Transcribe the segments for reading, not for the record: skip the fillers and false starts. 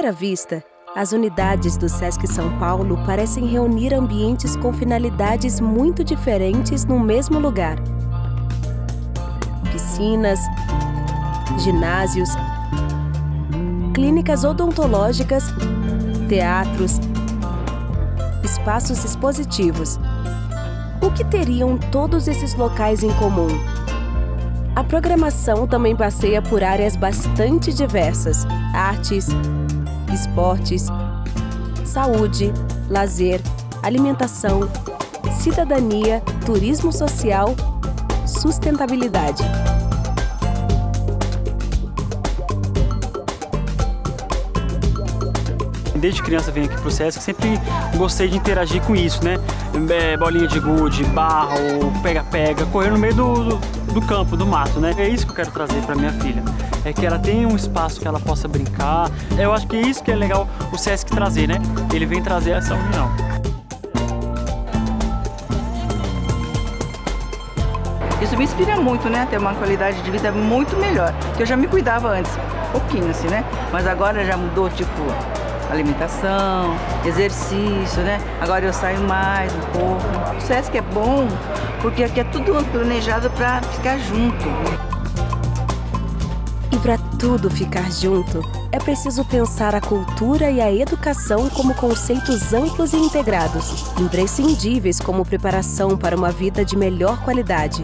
primeira vista, as unidades do Sesc São Paulo parecem reunir ambientes com finalidades muito diferentes no mesmo lugar. Piscinas, ginásios, clínicas odontológicas, teatros, espaços expositivos. O que teriam todos esses locais em comum? A programação também passeia por áreas bastante diversas: artes, esportes, saúde, lazer, alimentação, cidadania, turismo social, sustentabilidade. Desde criança venho aqui pro Sesc, sempre gostei de interagir com isso, né? Bolinha de gude, barro, pega-pega, correr no meio do campo, do mato, né? É isso que eu quero trazer para minha filha. É que ela tenha um espaço que ela possa brincar. Eu acho que é isso que é legal o Sesc trazer, né? Ele vem trazer essa união. Isso me inspira muito, né? Ter uma qualidade de vida muito melhor. Porque eu já me cuidava antes, um pouquinho assim, né? Mas agora já mudou, tipo, alimentação, exercício, né? Agora eu saio mais um pouco. O Sesc é bom porque aqui é tudo planejado para ficar junto. E para tudo ficar junto, é preciso pensar a cultura e a educação como conceitos amplos e integrados, imprescindíveis como preparação para uma vida de melhor qualidade.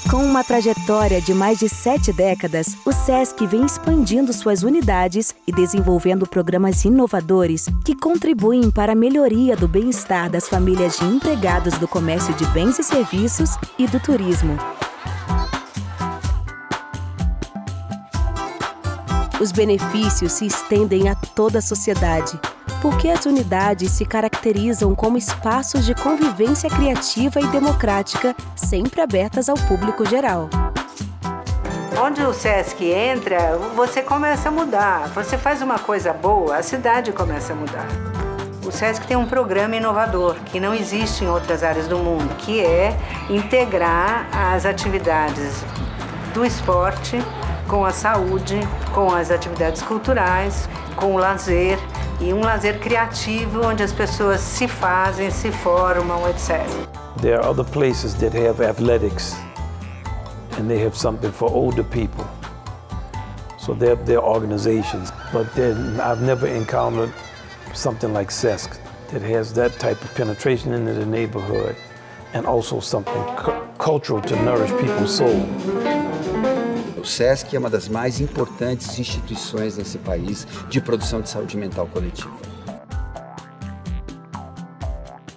Com uma trajetória de mais de 7 décadas, o Sesc vem expandindo suas unidades e desenvolvendo programas inovadores que contribuem para a melhoria do bem-estar das famílias de empregados do comércio de bens e serviços e do turismo. Os benefícios se estendem a toda a sociedade, porque as unidades se caracterizam como espaços de convivência criativa e democrática, sempre abertas ao público geral. Onde o Sesc entra, você começa a mudar. Você faz uma coisa boa, a cidade começa a mudar. O Sesc tem um programa inovador que não existe em outras áreas do mundo, que é integrar as atividades do esporte com a saúde, com as atividades culturais, com o lazer, e um lazer criativo onde as pessoas se fazem, se formam, etc. There are other places that have athletics and they have something for older people. So they're organizations, but then I've never encountered something like Sesc that has that type of penetration into the neighborhood and also something cultural to nourish people's soul. O Sesc é uma das mais importantes instituições nesse país de produção de saúde mental coletiva.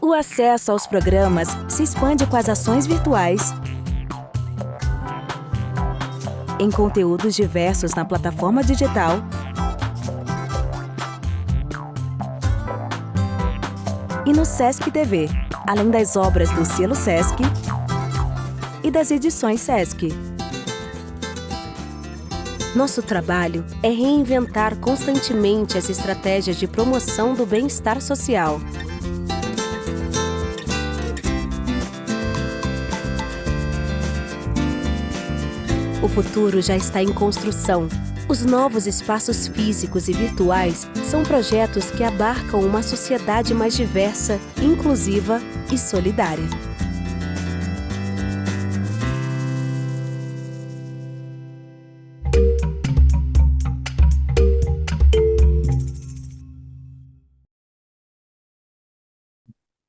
O acesso aos programas se expande com as ações virtuais, em conteúdos diversos na plataforma digital e no Sesc TV, além das obras do selo Sesc e das edições Sesc. Nosso trabalho é reinventar constantemente as estratégias de promoção do bem-estar social. O futuro já está em construção. Os novos espaços físicos e virtuais são projetos que abarcam uma sociedade mais diversa, inclusiva e solidária.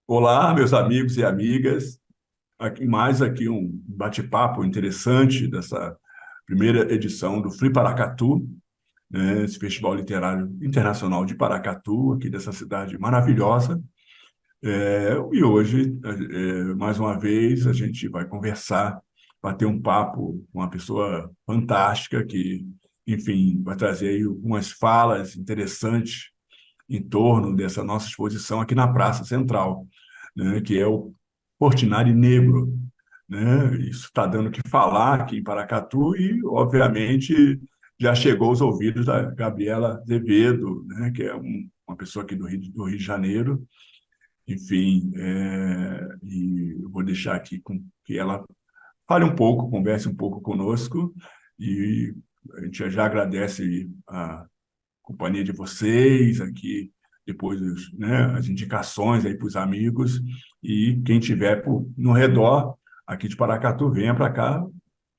Olá, meus amigos e amigas. Aqui um bate-papo interessante dessa primeira edição do Free Paracatu, né, esse Festival Literário Internacional de Paracatu, aqui dessa cidade maravilhosa. E hoje, mais uma vez, a gente vai conversar, bater um papo com uma pessoa fantástica que, enfim, vai trazer aí algumas falas interessantes em torno dessa nossa exposição aqui na Praça Central, né, que é o Portinari Negro, né? Isso está dando o que falar aqui em Paracatu e, obviamente, já chegou aos ouvidos da Gabriela Azevedo, né, que é uma pessoa aqui do Rio de Janeiro. Enfim, e eu vou deixar aqui com que ela fale um pouco, converse um pouco conosco e a gente já agradece a companhia de vocês aqui, depois né, as indicações aí para os amigos e quem tiver no redor aqui de Paracatu, venha para cá. O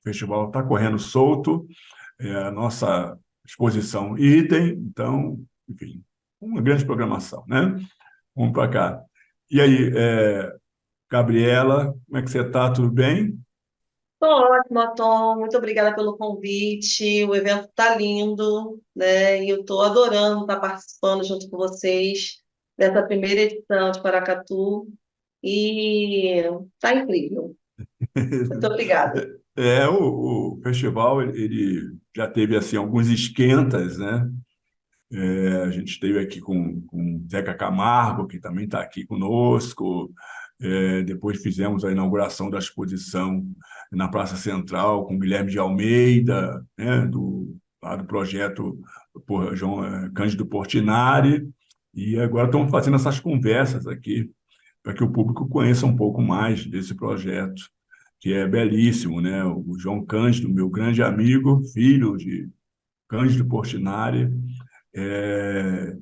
festival está correndo solto, a nossa exposição idem, então, enfim, uma grande programação, né? Vamos para cá. E aí, Gabriela, como é que você está? Tudo bem? Tô ótima, Tom. Muito obrigada pelo convite. O evento tá lindo, né? E eu tô adorando estar participando junto com vocês dessa primeira edição de Paracatu. E tá incrível. Muito obrigada. O festival ele já teve assim alguns esquentas, né? A gente esteve aqui com Zeca Camargo, que também está aqui conosco. Depois fizemos a inauguração da exposição na Praça Central com Guilherme de Almeida, né, lá do projeto por João Cândido Portinari. E agora estamos fazendo essas conversas aqui para que o público conheça um pouco mais desse projeto, que é belíssimo, né? O João Cândido, meu grande amigo, filho de Cândido Portinari, é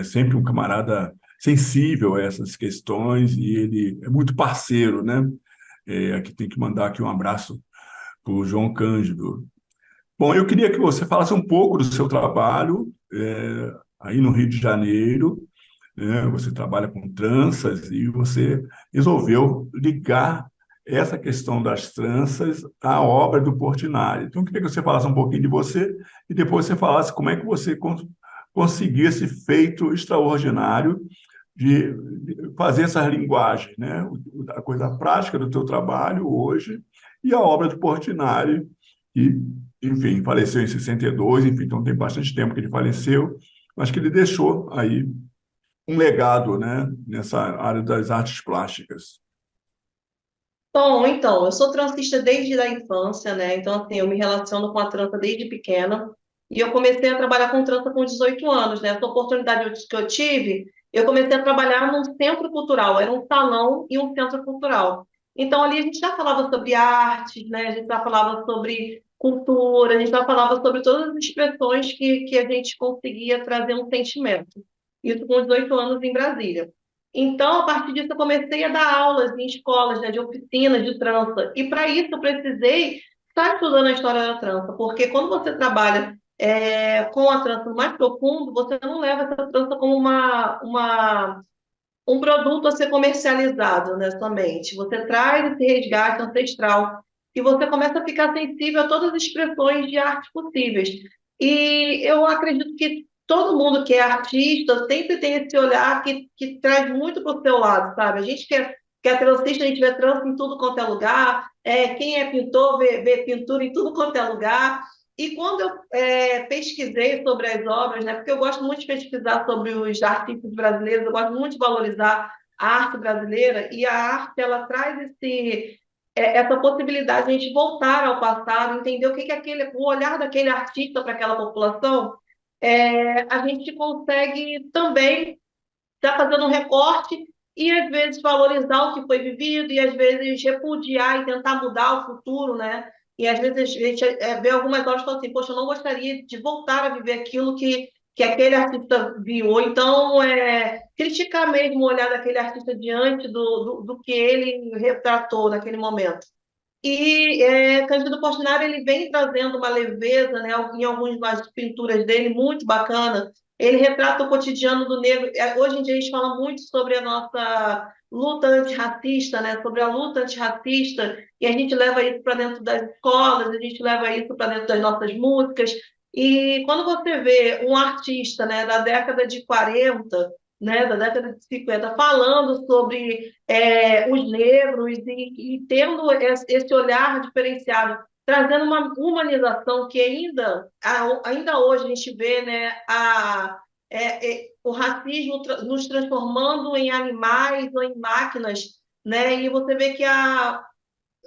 sempre um camarada sensível a essas questões e ele é muito parceiro, né? Aqui tem que mandar aqui um abraço para o João Cândido. Bom, eu queria que você falasse um pouco do seu trabalho aí no Rio de Janeiro, né? Você trabalha com tranças e você resolveu ligar essa questão das tranças à obra do Portinari. Então, eu queria que você falasse um pouquinho de você e depois você falasse como é que você conseguiu esse feito extraordinário de fazer essa linguagem, né? A coisa prática do teu trabalho hoje e a obra do Portinari, que, enfim, faleceu em 62, enfim, então tem bastante tempo que ele faleceu, mas que ele deixou aí um legado, né, nessa área das artes plásticas. Tom, então, eu sou transista desde a infância, né? Então, assim, eu me relaciono com a trança desde pequena. E eu comecei a trabalhar com trança com 18 anos, né? Essa oportunidade que eu tive, eu comecei a trabalhar num centro cultural. Era um salão e um centro cultural. Então, ali a gente já falava sobre arte, né? A gente já falava sobre cultura, a gente já falava sobre todas as expressões que a gente conseguia trazer um sentimento. Isso com 18 anos em Brasília. Então, a partir disso, eu comecei a dar aulas em escolas, né, de oficinas de trança. E para isso, eu precisei estar estudando a história da trança, porque quando você trabalha com a trança mais profundo, você não leva essa trança como um produto a ser comercializado, né, somente. Você traz esse resgate ancestral e você começa a ficar sensível a todas as expressões de arte possíveis. E eu acredito que todo mundo que é artista sempre tem esse olhar que traz muito para o seu lado, sabe? A gente que é transista, a gente vê trança em tudo quanto é lugar, quem é pintor vê pintura em tudo quanto é lugar. E quando eu pesquisei sobre as obras, né, porque eu gosto muito de pesquisar sobre os artistas brasileiros, eu gosto muito de valorizar a arte brasileira, e a arte ela traz essa possibilidade de a gente voltar ao passado, entender o que é o olhar daquele artista para aquela população. A gente consegue também estar fazendo um recorte e, às vezes, valorizar o que foi vivido e, às vezes, repudiar e tentar mudar o futuro, né? E, às vezes, a gente vê algumas obras e fala assim, poxa, eu não gostaria de voltar a viver aquilo que aquele artista viu. Ou então, criticar mesmo o olhar daquele artista diante do que ele retratou naquele momento. E Cândido Portinari ele vem trazendo uma leveza, né, em algumas pinturas dele, muito bacana. Ele retrata o cotidiano do negro. Hoje em dia a gente fala muito sobre a nossa luta antirracista, né, sobre a luta antirracista, e a gente leva isso para dentro das escolas, a gente leva isso para dentro das nossas músicas. E quando você vê um artista, né, da década de 40, né, da década de 50, falando sobre os negros e tendo esse olhar diferenciado, trazendo uma humanização que ainda hoje a gente vê, né, o racismo nos transformando em animais ou em máquinas, né, e você vê que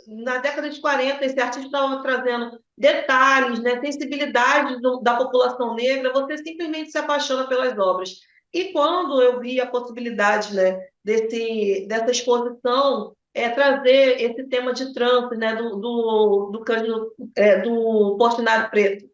na década de 40 esse artista estava trazendo detalhes, né, sensibilidade da população negra, você simplesmente se apaixona pelas obras. E quando eu vi a possibilidade, né, dessa exposição, trazer esse tema de trans, né, do Cândido, do Portinari Preto.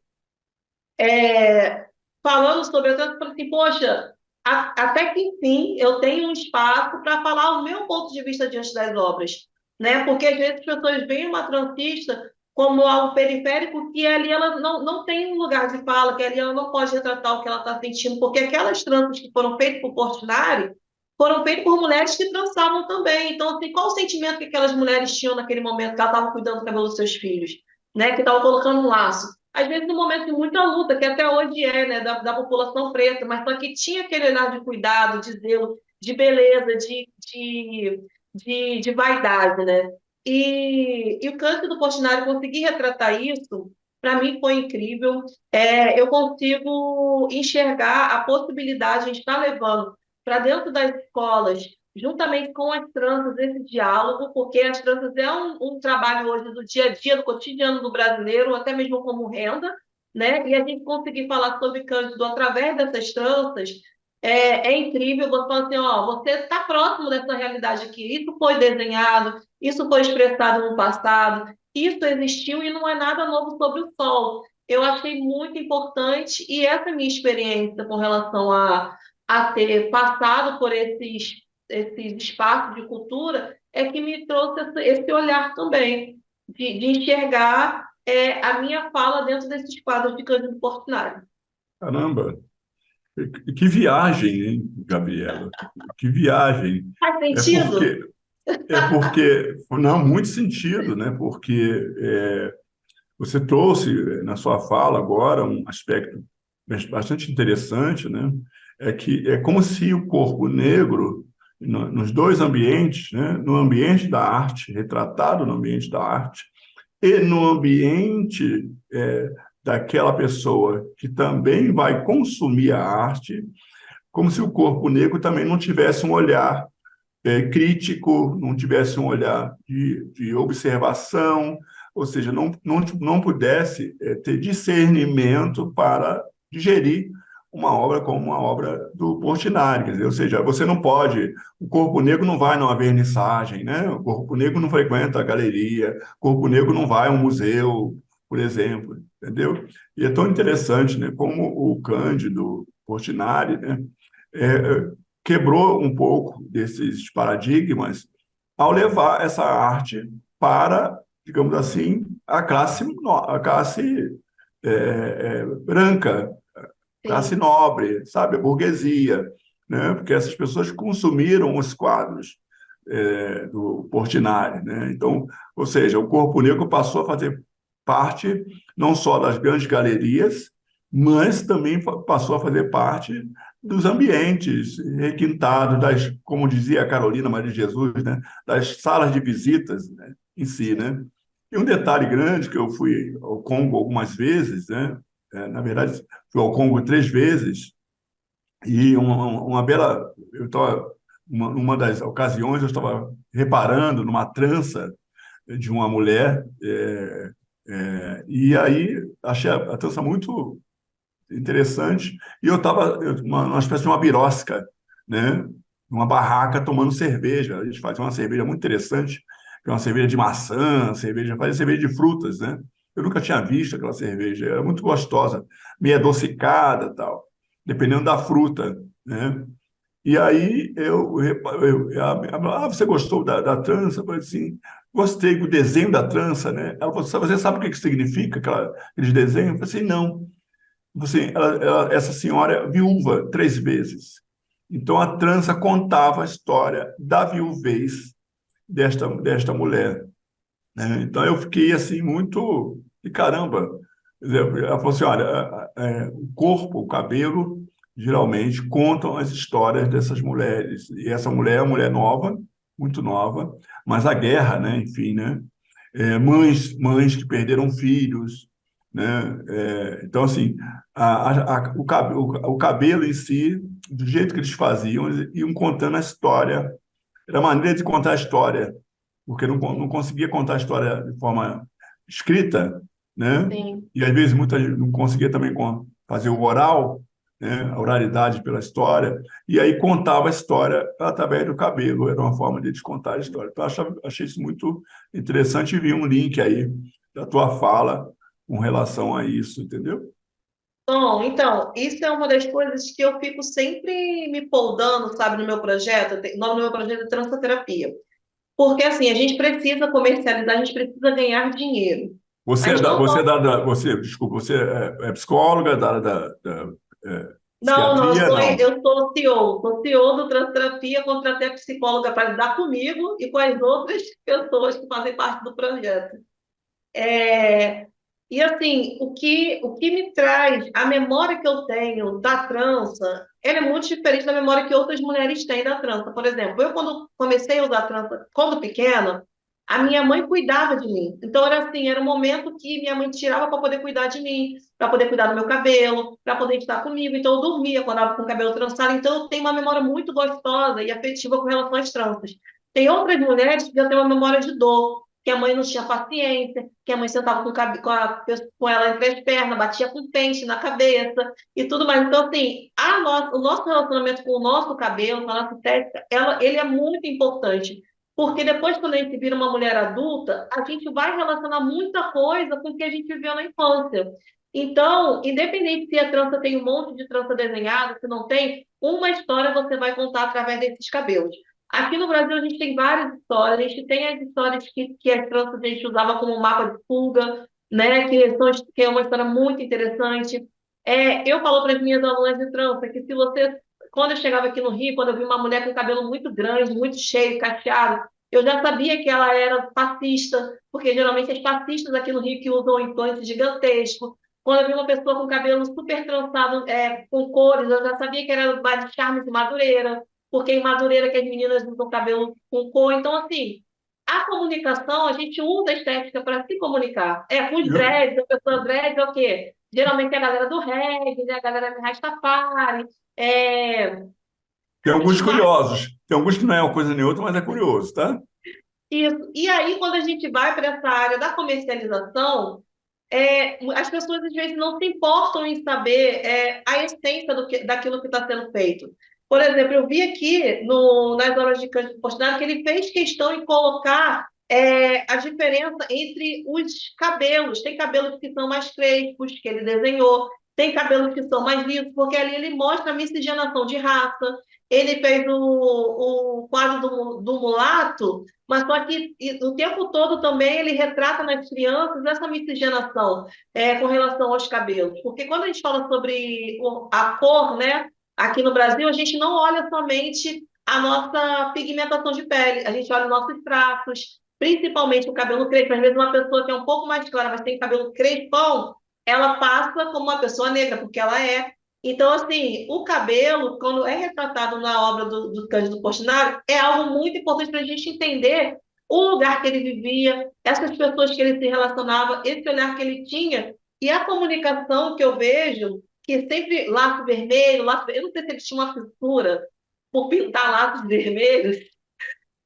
Falando sobre a trans, eu falei assim, poxa, até que enfim eu tenho um espaço para falar o meu ponto de vista diante das obras, né? Porque às vezes as pessoas veem uma transista como algo periférico que ali ela não tem um lugar de fala, que ali ela não pode retratar o que ela está sentindo, porque aquelas tranças que foram feitas por Portinari foram feitas por mulheres que trançavam também. Então, assim, qual o sentimento que aquelas mulheres tinham naquele momento que elas estavam cuidando do cabelo dos seus filhos, né? Que estavam colocando um laço. Às vezes, num momento de muita luta, que até hoje né, da população preta, mas só que tinha aquele olhar de cuidado, de zelo, de beleza, de vaidade, né? E o Cândido do Portinari conseguir retratar isso, para mim foi incrível. Eu consigo enxergar a possibilidade de estar levando para dentro das escolas, juntamente com as tranças, esse diálogo, porque as tranças é um trabalho hoje do dia a dia, do cotidiano do brasileiro, até mesmo como renda, né? E a gente conseguir falar sobre Cândido através dessas tranças é incrível. Você fala assim, ó, você está próximo dessa realidade aqui. Isso foi desenhado, isso foi expressado no passado, isso existiu e não é nada novo sobre o sol. Eu achei muito importante e essa minha experiência com relação a ter passado por esses espaços de cultura é que me trouxe esse olhar também, de enxergar a minha fala dentro desses quadros de Cândido Portinari. Caramba, que viagem, hein, Gabriela? Que viagem. Faz É sentido? porque, não, muito sentido, né? Porque você trouxe na sua fala agora um aspecto bastante interessante, né? É que é como se o corpo negro, nos dois ambientes, né? No ambiente da arte, retratado no ambiente da arte, e no ambiente daquela pessoa que também vai consumir a arte, como se o corpo negro também não tivesse um olhar crítico, não tivesse um olhar de observação, ou seja, não pudesse ter discernimento para digerir uma obra como uma obra do Portinari. Quer dizer, ou seja, você não pode, o corpo negro não vai numa vernissagem, né? O corpo negro não frequenta a galeria, o corpo negro não vai a um museu, por exemplo, entendeu? E é tão interessante, né, como o Cândido Portinari, né, quebrou um pouco desses paradigmas ao levar essa arte para, digamos assim, a classe branca, classe nobre, sabe, a burguesia, né? Porque essas pessoas consumiram os quadros do Portinari, né? Então, ou seja, o corpo negro passou a fazer parte não só das grandes galerias, mas também passou a fazer parte dos ambientes requintados, como dizia a Carolina Maria de Jesus, né? Das salas de visitas, né? Em si, né? E um detalhe grande, que eu fui ao Congo algumas vezes, né? Na verdade, fui ao Congo 3 vezes, e uma bela... Numa das ocasiões, eu estava reparando numa trança de uma mulher, e aí achei a trança muito interessante, e eu estava numa espécie de uma birosca, né? Numa barraca tomando cerveja. A gente fazia uma cerveja muito interessante, que é uma cerveja de maçã, fazia cerveja de frutas, né? Eu nunca tinha visto aquela cerveja, era muito gostosa, meio adocicada, tal, dependendo da fruta, né? E aí você gostou da trança? Eu falei assim, gostei do desenho da trança, né? Ela falou, você sabe o que significa aquele desenho? Eu falei assim, não. Você, essa senhora é viúva 3 vezes. Então, a trança contava a história da viuvez desta mulher, né? Então, eu fiquei assim, muito... E caramba! Ela falou assim, olha, o corpo, o cabelo, geralmente contam as histórias dessas mulheres. E essa mulher é uma mulher nova, muito nova, mas a guerra, né? Enfim, né? Mães que perderam filhos, né? Então, assim, o cabelo em si, do jeito que eles faziam, eles iam contando a história. Era a maneira de contar a história, porque não conseguia contar a história de forma escrita, né? Sim. E às vezes muita gente não conseguia também fazer o oral, né? A oralidade pela história, e aí contava a história através do cabelo, era uma forma de eles contar a história. Então, achei isso muito interessante e vi um link aí da tua fala com relação a isso, entendeu? Bom, então, isso é uma das coisas que eu fico sempre me poldando, sabe, no meu projeto. O nome do meu projeto é Transoterapia. Porque, assim, a gente precisa comercializar, a gente precisa ganhar dinheiro. A Você é gente da, não você é pode. desculpa, você é psicóloga da área Não, psiquiatria? Não. eu sou CEO do Transterapia, contratei a psicóloga para lidar comigo e com as outras pessoas que fazem parte do projeto. É, e assim, o que me traz, a memória que eu tenho da trança, ela é muito diferente da memória que outras mulheres têm da trança. Por exemplo, eu quando comecei a usar trança, quando pequena, a minha mãe cuidava de mim. Então era assim, era um momento que minha mãe tirava para poder cuidar de mim, para poder cuidar do meu cabelo, para poder estar comigo. Então eu dormia quando estava com o cabelo trançado. Então eu tenho uma memória muito gostosa e afetiva com relação às tranças. Tem outras mulheres que já têm uma memória de dor, que a mãe não tinha paciência, que a mãe sentava com ela entre as pernas, batia com pente na cabeça e tudo mais. Então, assim, o nosso relacionamento com o nosso cabelo, com a nossa estética, ele é muito importante. Porque depois, quando a gente vira uma mulher adulta, a gente vai relacionar muita coisa com o que a gente viveu na infância. Então, independente se a trança tem um monte de trança desenhada, se não tem, uma história você vai contar através desses cabelos. Aqui no Brasil a gente tem várias histórias, a gente tem as histórias que as tranças a gente usava como mapa de fuga, né? Que é uma história muito interessante. Eu falo para as minhas alunas de trança que se você, quando eu chegava aqui no Rio, quando eu vi uma mulher com cabelo muito grande, muito cheio, cacheado, eu já sabia que ela era fascista, porque geralmente as fascistas aqui no Rio que usam implantes gigantescos. Quando eu vi uma pessoa com cabelo super trançado, com cores, eu já sabia que era mais de Charmes de Madureira, porque em Madureira que as meninas usam cabelo com cor. Então, assim, a comunicação, a gente usa a estética para se comunicar. Com os Eu- dreads, a pessoa dread é o quê? Geralmente é a galera do reggae, né? A galera de Rastafari, Tem alguns Spark, curiosos, tem alguns que não é uma coisa nem outra, mas é curioso, tá? isso. E aí, quando a gente vai para essa área da comercialização, as pessoas às vezes não se importam em saber a essência daquilo que está sendo feito. Por exemplo, eu vi aqui nas obras de Cândido Portinari que ele fez questão em colocar a diferença entre os cabelos. Tem cabelos que são mais crespos, que ele desenhou, tem cabelos que são mais lisos, porque ali ele mostra a miscigenação de raça. Ele fez o quadro do mulato, mas só que o tempo todo também ele retrata nas crianças essa miscigenação com relação aos cabelos. Porque quando a gente fala sobre a cor, né, aqui no Brasil, a gente não olha somente a nossa pigmentação de pele, a gente olha os nossos traços, principalmente o cabelo crespo. Às vezes uma pessoa que é um pouco mais clara, mas tem cabelo crespão, ela passa como uma pessoa negra, porque ela é. Então, assim, o cabelo, quando é retratado na obra do Cândido Portinari, é algo muito importante para a gente entender o lugar que ele vivia, essas pessoas que ele se relacionava, esse olhar que ele tinha, e a comunicação que eu vejo, que sempre laço vermelho, eu não sei se ele tinha uma fissura por pintar laços vermelhos,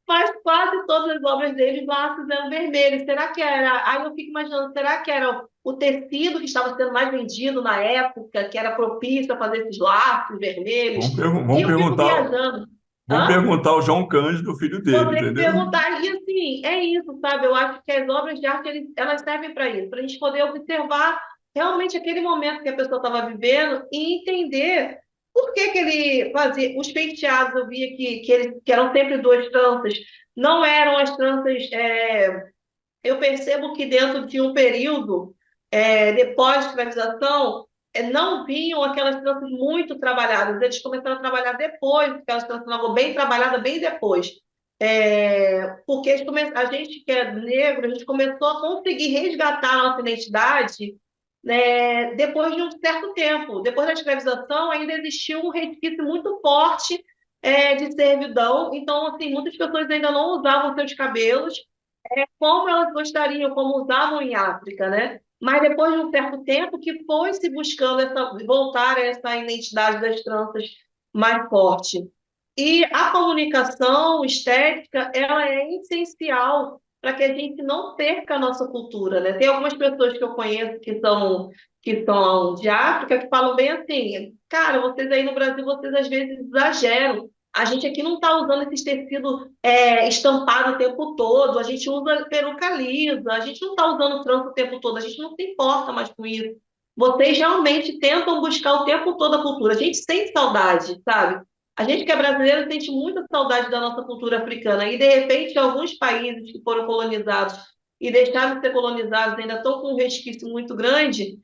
mas quase todas as obras dele, os laços eram vermelhos. Será que era? Aí eu fico imaginando, será que era o tecido que estava sendo mais vendido na época, que era propício a fazer esses laços vermelhos? E Vamos eu fico perguntar, viajando. vamos Hã? perguntar ao João Cândido, filho Vou dele, ter que entendeu? perguntar. E assim, é isso, sabe? Eu acho que as obras de arte, elas servem para isso, para a gente poder observar realmente aquele momento que a pessoa estava vivendo e entender por que que ele fazia. Os penteados, eu via que eram sempre duas tranças, não eram as tranças. Eu percebo que dentro de um período de pós-escravização, não vinham aquelas tranças muito trabalhadas. Eles começaram a trabalhar depois, aquelas tranças bem trabalhadas bem depois. Porque a gente que é negro, a gente começou a conseguir resgatar a nossa identidade, né, depois de um certo tempo. Depois da escravização, ainda existiu um resquício muito forte de servidão. Então, assim, muitas pessoas ainda não usavam seus cabelos como elas gostariam, como usavam em África, né? Mas depois de um certo tempo que foi se buscando voltar a essa identidade das tranças mais forte. E a comunicação estética, ela é essencial para que a gente não perca a nossa cultura, né? Tem algumas pessoas que eu conheço que são de África que falam bem assim, cara, vocês aí no Brasil, vocês às vezes exageram. A gente aqui não está usando esses tecidos estampados o tempo todo, a gente usa peruca lisa, a gente não está usando trança o tempo todo, a gente não se importa mais com isso. Vocês realmente tentam buscar o tempo todo a cultura. A gente sente saudade, sabe? A gente que é brasileiro sente muita saudade da nossa cultura africana. E, de repente, alguns países que foram colonizados e deixaram de ser colonizados ainda estão com um resquício muito grande,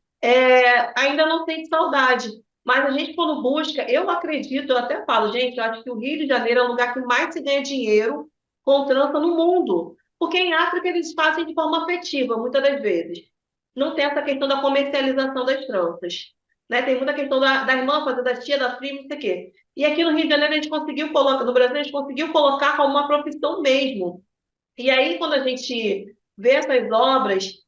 ainda não sente saudade. Mas a gente, quando busca, eu acredito, eu até falo, gente, eu acho que o Rio de Janeiro é o lugar que mais se ganha dinheiro com trança no mundo. Porque em África eles fazem de forma afetiva, muitas das vezes. Não tem essa questão da comercialização das tranças. Né? Tem muita questão da irmã fazer da tia, da prima, não sei o quê. E aqui no Rio de Janeiro a gente conseguiu colocar, no Brasil a gente conseguiu colocar como uma profissão mesmo. E aí, quando a gente vê essas obras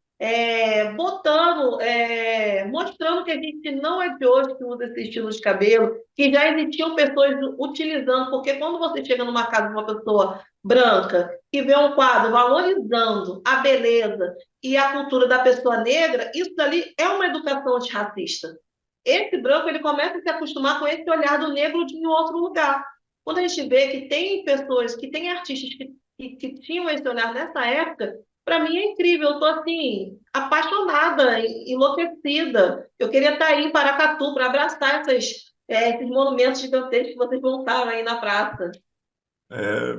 mostrando que a gente não é de hoje que usa esse estilo de cabelo, que já existiam pessoas utilizando, porque quando você chega numa casa de uma pessoa branca e vê um quadro valorizando a beleza e a cultura da pessoa negra, isso ali é uma educação antirracista. Esse branco ele começa a se acostumar com esse olhar do negro de um outro lugar. Quando a gente vê que tem pessoas, que tem artistas que tinham esse olhar nessa época, para mim é incrível. Eu estou assim, apaixonada, enlouquecida. Eu queria estar aí em Paracatu para abraçar esses monumentos gigantescos que vocês montaram aí na praça.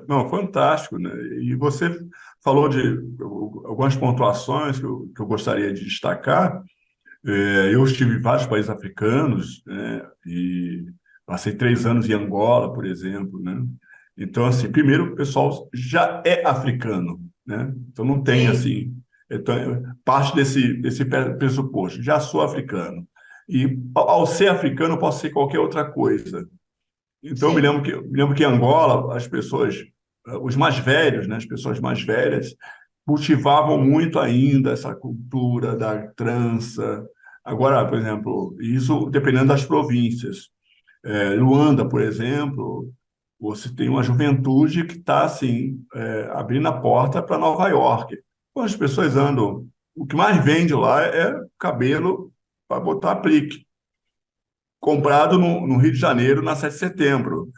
Não, fantástico, né? E você falou de algumas pontuações que eu gostaria de destacar. Eu estive em vários países africanos, né? E passei 3 anos em Angola, por exemplo, né? Então, assim, primeiro, o pessoal já é africano, né? Então, não tem, assim... Então, parte desse pressuposto. Já sou africano. E, ao ser africano, eu posso ser qualquer outra coisa. Então, eu me lembro que em Angola, as pessoas, os mais velhos, né? As pessoas mais velhas, cultivavam muito ainda essa cultura da trança. Agora, por exemplo, isso dependendo das províncias. Luanda, por exemplo, você tem uma juventude que está assim, abrindo a porta para Nova York. Quando as pessoas andam, o que mais vende lá é cabelo para botar aplique. Comprado no Rio de Janeiro, na 7 de setembro,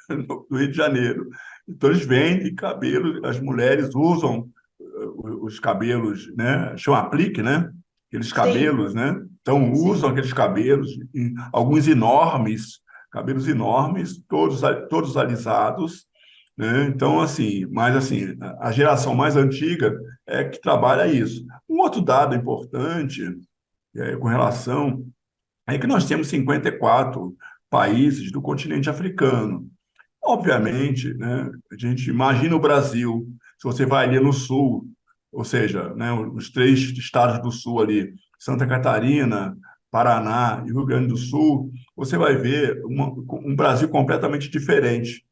no Rio de Janeiro. Então, eles vendem cabelo, as mulheres usam os cabelos, né? Chama aplique, né? Aqueles cabelos, né? Então, usam aqueles cabelos, alguns enormes, cabelos enormes, todos alisados, né? Então, assim, mas assim, a geração mais antiga é que trabalha isso. Um outro dado importante com relação é que nós temos 54 países do continente africano. Obviamente, né, a gente imagina o Brasil, se você vai ali no sul, ou seja, né, os 3 estados do sul ali, Santa Catarina, Paraná e Rio Grande do Sul, você vai ver um Brasil completamente diferente,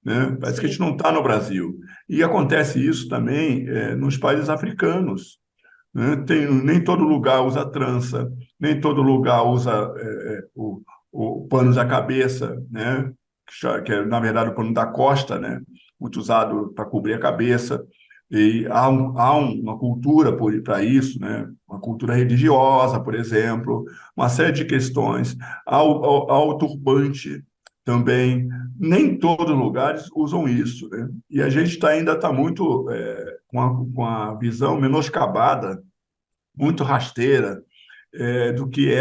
né? Parece que a gente não está no Brasil. E acontece isso também nos países africanos, né? Nem todo lugar usa trança, nem todo lugar usa o pano da cabeça, né? Que é, na verdade, o pano da costa, né? Muito usado para cobrir a cabeça. E há uma cultura para isso, né? Uma cultura religiosa, por exemplo, uma série de questões. Há o turbante também. Nem todos os lugares usam isso, né? E a gente ainda está muito com a visão menoscabada, muito rasteira, do que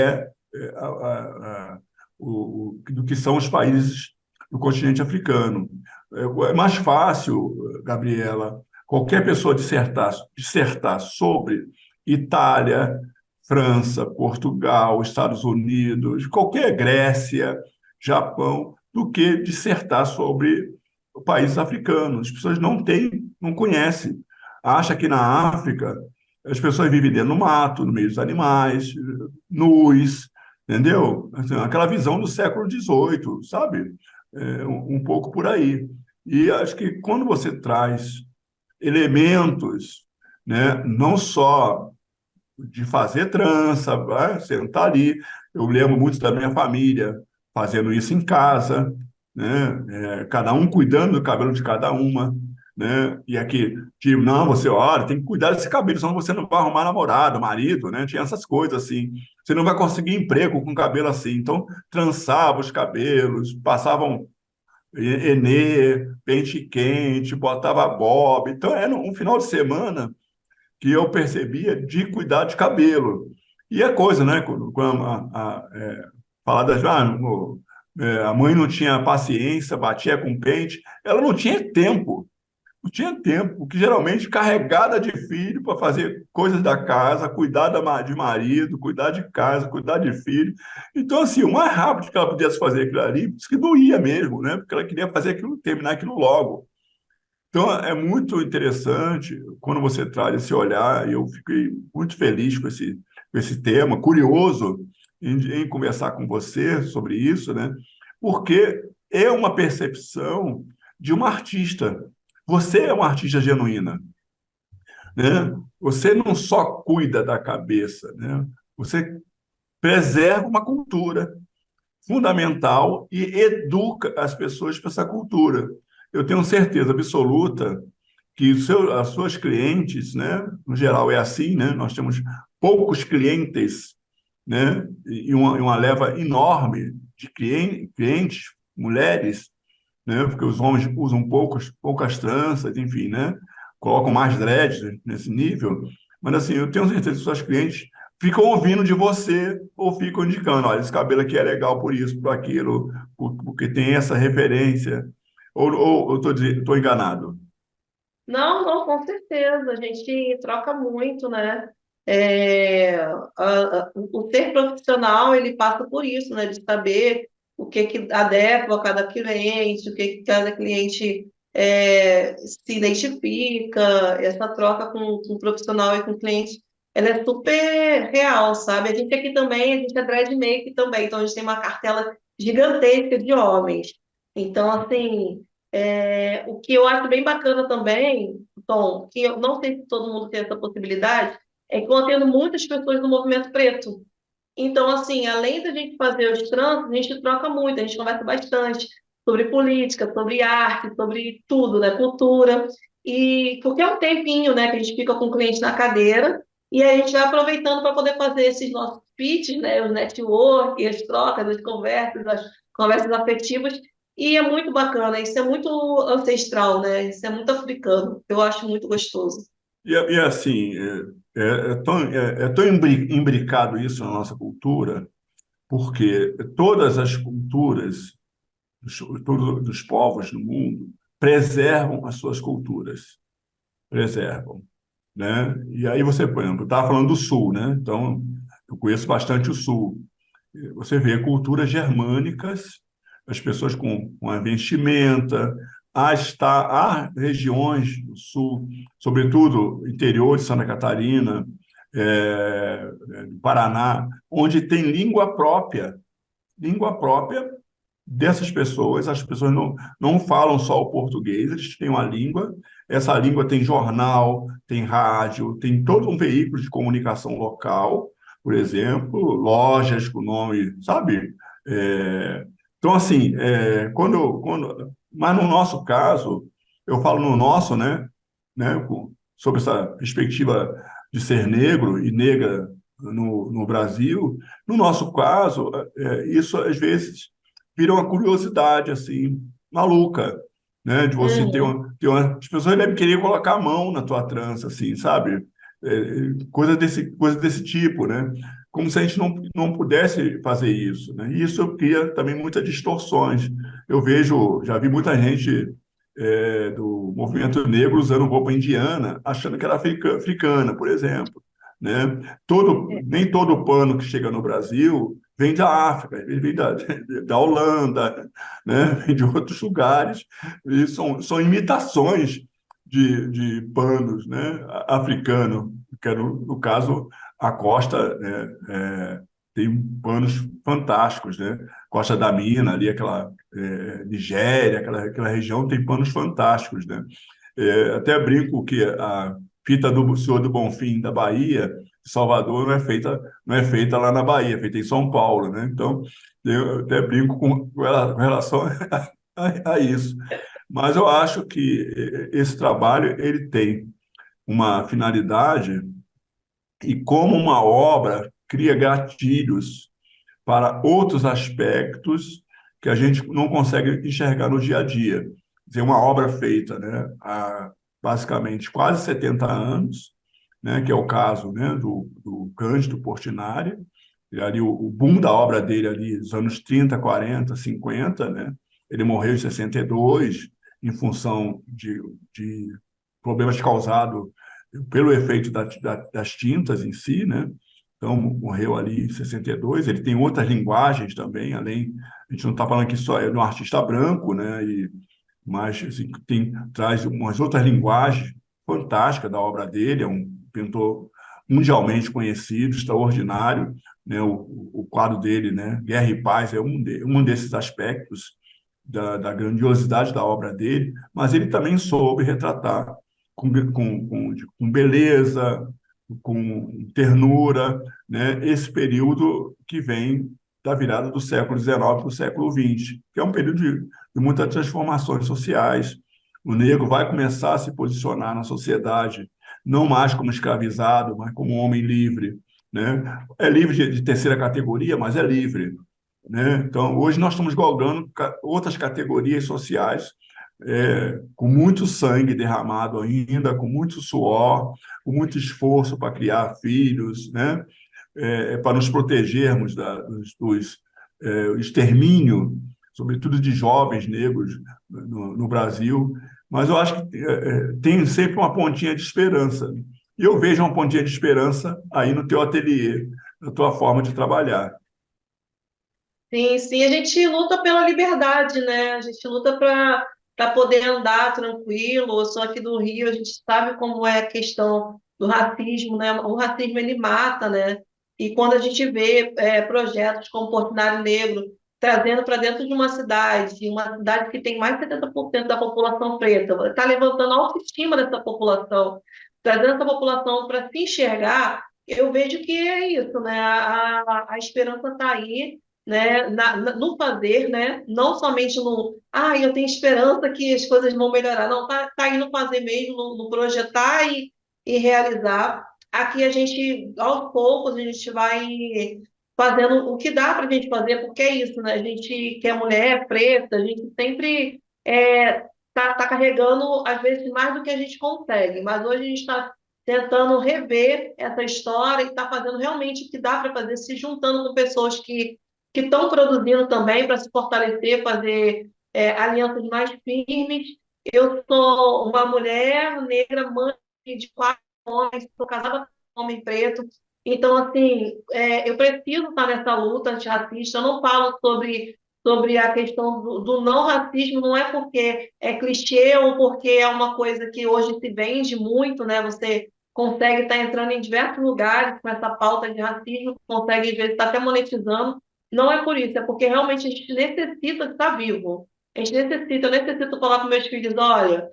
do que são os países do continente africano. É mais fácil, Gabriela, qualquer pessoa dissertar sobre Itália, França, Portugal, Estados Unidos, qualquer Grécia, Japão, do que dissertar sobre países africanos. As pessoas não conhecem. Acha que na África as pessoas vivem dentro do mato, no meio dos animais, nus, entendeu? Assim, aquela visão do século XVIII, sabe? Um pouco por aí. E acho que quando você traz elementos, né, não só de fazer trança, sentar ali, eu lembro muito da minha família fazendo isso em casa, né, cada um cuidando do cabelo de cada uma, né? E aqui, tipo, não, você, olha, tem que cuidar desse cabelo, senão você não vai arrumar namorado, marido, né? Tinha essas coisas assim. Você não vai conseguir emprego com cabelo assim. Então, trançava os cabelos, passavam Enê, pente quente, botava bob. Então, era um final de semana que eu percebia de cuidar de cabelo. E é coisa, né? Quando falar das. A mãe não tinha paciência, batia com pente, ela não tinha tempo. Não tinha tempo, porque geralmente carregada de filho para fazer coisas da casa, cuidar de marido, cuidar de casa, cuidar de filho. Então, assim, o mais rápido que ela pudesse fazer aquilo ali, disse que doía mesmo, né? Porque ela queria fazer aquilo, terminar aquilo logo. Então, é muito interessante quando você traz esse olhar, e eu fiquei muito feliz com esse tema, curioso em conversar com você sobre isso, né? Porque é uma percepção de uma artista. Você é uma artista genuína, né? Você não só cuida da cabeça, né? Você preserva uma cultura fundamental e educa as pessoas para essa cultura. Eu tenho certeza absoluta que as suas clientes, né, no geral é assim, né, nós temos poucos clientes, né, e uma leva enorme de clientes, mulheres, né, porque os homens usam poucas tranças, enfim, né, colocam mais dreads nesse nível, mas assim, eu tenho certeza que suas clientes ficam ouvindo de você ou ficam indicando, olha, esse cabelo aqui é legal por isso, por aquilo, porque tem essa referência, ou eu estou enganado? Não, não, com certeza. A gente troca muito, né? É, o ser profissional, ele passa por isso, né? De saber o que que adequa a cada cliente, o que que cada cliente se identifica. Essa troca com o profissional e com o cliente, ela é super real, sabe? A gente aqui também, a gente é dread make também, então a gente tem uma cartela gigantesca de homens. Então, assim... o que eu acho bem bacana também, Tom, que eu não sei se todo mundo tem essa possibilidade, é que eu atendo muitas pessoas do movimento preto. Então, assim, além da gente fazer os trânsitos, a gente troca muito, a gente conversa bastante sobre política, sobre arte, sobre tudo, né? Cultura. E porque é um tempinho, né, que a gente fica com o cliente na cadeira e a gente vai aproveitando para poder fazer esses nossos pitches, né? Os network, as trocas, as conversas afetivas. E é muito bacana, isso é muito ancestral, né? Isso é muito africano. Eu acho muito gostoso. Assim, é tão imbricado isso na nossa cultura, porque todas as culturas, todos os povos do mundo, preservam as suas culturas, preservam, né? E aí você, por exemplo, estava falando do Sul, né? Então, eu conheço bastante o Sul. Você vê culturas germânicas, as pessoas com a vestimenta, há regiões do sul, sobretudo interior de Santa Catarina, do Paraná, onde tem língua própria dessas pessoas. As pessoas não falam só o português, eles têm uma língua. Essa língua tem jornal, tem rádio, tem todo um veículo de comunicação local, por exemplo, lojas com nome, sabe? Então, assim, mas no nosso caso, eu falo no nosso, né, sobre essa perspectiva de ser negro e negra no Brasil, no nosso caso, isso às vezes vira uma curiosidade, assim, maluca, né, de você as pessoas devem querer colocar a mão na tua trança, assim, sabe? Coisa desse tipo, né? Como se a gente não pudesse fazer isso, né? E isso cria também muitas distorções. Já vi muita gente do movimento negro usando roupa indiana, achando que era africana, por exemplo, né? Nem todo pano que chega no Brasil vem da África, ele vem da Holanda, né? Vem de outros lugares, e são imitações de panos, né? Africano, que é, no caso, a costa, né? Tem panos fantásticos, né? Costa da Mina, ali, aquela Nigéria, aquela região tem panos fantásticos, né? Até brinco que a fita do Senhor do Bonfim da Bahia, de Salvador, não é feita lá na Bahia, é feita em São Paulo, né? Então, eu até brinco com relação a isso. Mas eu acho que esse trabalho ele tem uma finalidade e como uma obra cria gatilhos para outros aspectos que a gente não consegue enxergar no dia a dia. Quer dizer, uma obra feita, né, há basicamente quase 70 anos, né, que é o caso, né, do Cândido Portinari, e ali o boom da obra dele ali, dos anos 30, 40, 50, né? Ele morreu em 62 em função de problemas causados pelo efeito das tintas em si, né? Então, morreu ali em 62. Ele tem outras linguagens também, além. A gente não está falando que só é de um artista branco, né? Mas assim, traz umas outras linguagens fantásticas da obra dele. É um pintor mundialmente conhecido, extraordinário, né? O quadro dele, né? Guerra e Paz, é um desses aspectos da grandiosidade da obra dele, mas ele também soube retratar com beleza, com ternura, né, esse período que vem da virada do século XIX para o século XX, que é um período de muitas transformações sociais. O negro vai começar a se posicionar na sociedade, não mais como escravizado, mas como um homem livre, né? É livre de terceira categoria, mas é livre, né? Então, hoje nós estamos galgando outras categorias sociais, com muito sangue derramado ainda, com muito suor, com muito esforço para criar filhos, né? Para nos protegermos dos extermínio, sobretudo de jovens negros no Brasil. Mas eu acho que tem sempre uma pontinha de esperança. E eu vejo uma pontinha de esperança aí no teu ateliê, na tua forma de trabalhar. Sim, sim, a gente luta pela liberdade, né? A gente luta para poder andar tranquilo. Eu sou aqui do Rio, a gente sabe como é a questão do racismo, né? O racismo ele mata, né? E quando a gente vê projetos como Portinari Negro trazendo para dentro de uma cidade que tem mais de 70% da população preta, está levantando a autoestima dessa população, trazendo essa população para se enxergar, eu vejo que é isso, né? A esperança está aí, né, no fazer, né, não somente eu tenho esperança que as coisas vão melhorar, não, tá aí no fazer mesmo, no projetar e realizar. Aqui a gente, aos poucos, a gente vai fazendo o que dá para a gente fazer, porque é isso, né, a gente que é mulher, preta, a gente sempre tá carregando, às vezes, mais do que a gente consegue, mas hoje a gente está tentando rever essa história e está fazendo realmente o que dá para fazer, se juntando com pessoas que estão produzindo também para se fortalecer, fazer alianças mais firmes. Eu sou uma mulher negra, mãe de 4 homens, sou casada com um homem preto. Então, assim, eu preciso estar nessa luta antirracista. Eu não falo sobre a questão do não racismo, não é porque é clichê ou porque é uma coisa que hoje se vende muito, né? Você consegue estar entrando em diversos lugares com essa pauta de racismo, consegue, às vezes, estar até monetizando. Não é por isso, é porque realmente a gente necessita estar vivo. Eu necessito falar para meus filhos, olha,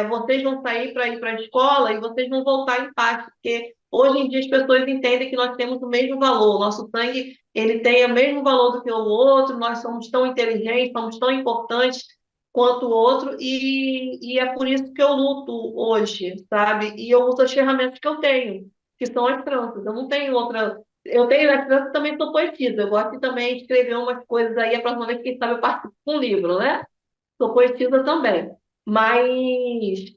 vocês vão sair para ir para a escola e vocês vão voltar em paz, porque hoje em dia as pessoas entendem que nós temos o mesmo valor, o nosso sangue ele tem o mesmo valor do que o outro, nós somos tão inteligentes, somos tão importantes quanto o outro, e é por isso que eu luto hoje, sabe? E eu uso as ferramentas que eu tenho, que são as tranças. Eu não tenho outra. Eu tenho as tranças, também sou poetisa. Eu gosto também de escrever umas coisas aí, a próxima vez, quem sabe, eu participo com um livro, né? Sou poetisa também. Mas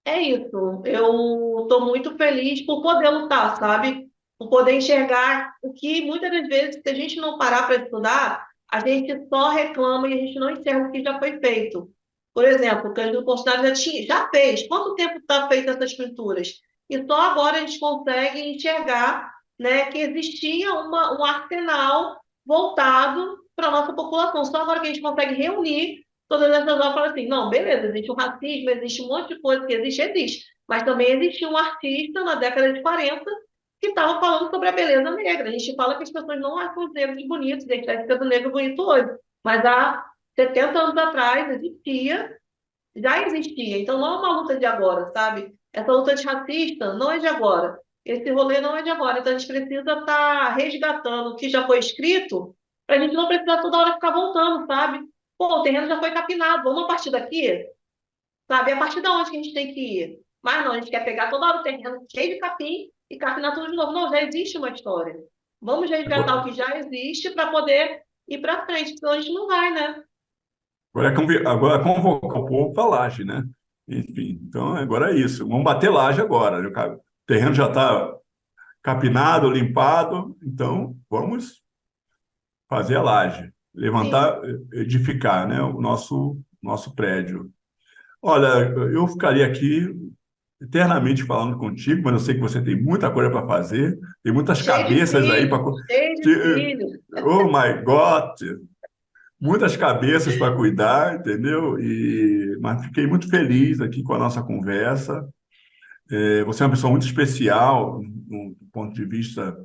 é isso. Eu estou muito feliz por poder lutar, sabe? Por poder enxergar o que muitas das vezes, se a gente não parar para estudar, a gente só reclama e a gente não enxerga o que já foi feito. Por exemplo, o Cândido Portinari já fez. Quanto tempo está feita essas pinturas? E só agora a gente consegue enxergar, né, que existia um arsenal voltado para a nossa população. Só agora que a gente consegue reunir todas essas obras falam assim, não, beleza, existe o racismo, existe um monte de coisa que existe, mas também existia um artista na década de 40 que estava falando sobre a beleza negra. A gente fala que as pessoas não acham os negros bonitos, a gente está ficando negro bonito hoje, mas há 70 anos atrás já existia, então não é uma luta de agora, sabe? Essa luta de racista não é de agora, esse rolê não é de agora, então a gente precisa estar resgatando o que já foi escrito para a gente não precisar toda hora ficar voltando, sabe? Pô, o terreno já foi capinado, vamos a partir daqui? Sabe? A partir de onde que a gente tem que ir? Mas não, a gente quer pegar toda hora o terreno cheio de capim e capinar tudo de novo. Não, já existe uma história. Vamos resgatar o Agora, que já existe para poder ir para frente, senão a gente não vai, né? agora é convocar o povo para laje, né? Enfim, então agora é isso. Vamos bater laje agora, né? O terreno já está capinado, limpado, então vamos fazer a laje, Sim. levantar, edificar, né? O nosso prédio. Olha, eu ficaria aqui eternamente falando contigo, mas eu sei que você tem muita coisa para fazer, tem muitas Cheio de cabeças aí para. filhos, cheio de filhos. Oh my God! Muitas cabeças para cuidar, entendeu? Mas fiquei muito feliz aqui com a nossa conversa. Você é uma pessoa muito especial, do ponto de vista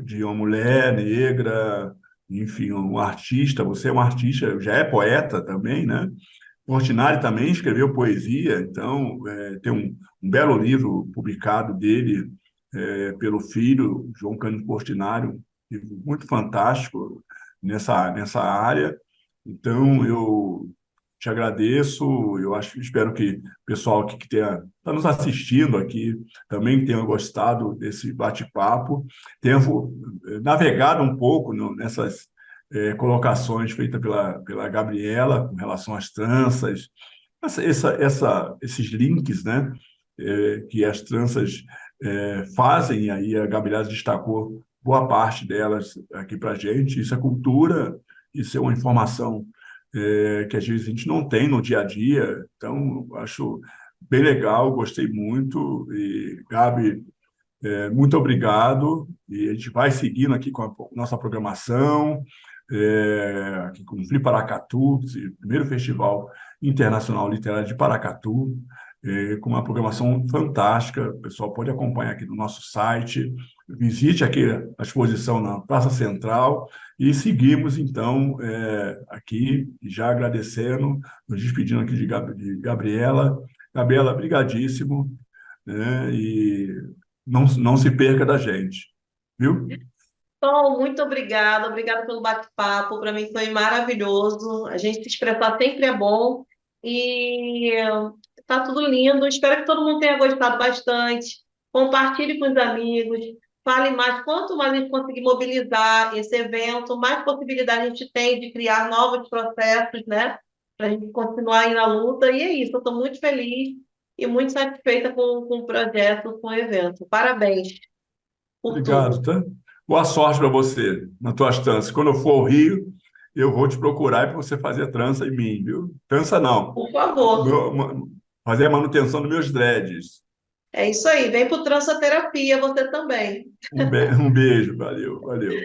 de uma mulher negra, enfim, um artista. Você é um artista, já é poeta também, né? Portinari também escreveu poesia, então tem um belo livro publicado dele pelo filho, João Cândido Portinari, um livro muito fantástico nessa área. Então, eu te agradeço, espero que o pessoal que está nos assistindo aqui também tenha gostado desse bate-papo, tenha navegado um pouco nessas colocações feitas pela Gabriela com relação às tranças, esses links, né, que as tranças fazem, e aí a Gabriela destacou boa parte delas aqui para a gente. Isso é cultura, isso é uma informação que às vezes a gente não tem no dia a dia, então acho bem legal, gostei muito, e Gabi, muito obrigado, e a gente vai seguindo aqui com a nossa programação, aqui com o Flip Paracatu, o primeiro Festival Internacional Literário de Paracatu, com uma programação fantástica. O pessoal pode acompanhar aqui no nosso site, visite aqui a exposição na Praça Central, e seguimos, então, aqui, já agradecendo, nos despedindo aqui de Gabriela. Gabriela, brigadíssimo, né? E não se perca da gente, viu? Tom, muito obrigada, obrigada pelo bate-papo. Para mim foi maravilhoso. A gente se expressar sempre é bom e tá tudo lindo. Espero que todo mundo tenha gostado bastante. Compartilhe com os amigos, fale mais. Quanto mais a gente conseguir mobilizar esse evento, mais possibilidade a gente tem de criar novos processos, né? Para a gente continuar aí na luta. E é isso, eu estou muito feliz e muito satisfeita com o projeto, com o evento. Parabéns por Obrigado, tudo. tá? Boa sorte para você nas tuas tranças. Quando eu for ao Rio, eu vou te procurar para você fazer a trança em mim, viu? Trança não. Por favor. Fazer a manutenção dos meus dreads. É isso aí. Vem pro Trança Terapia, você também. Um beijo, valeu, valeu.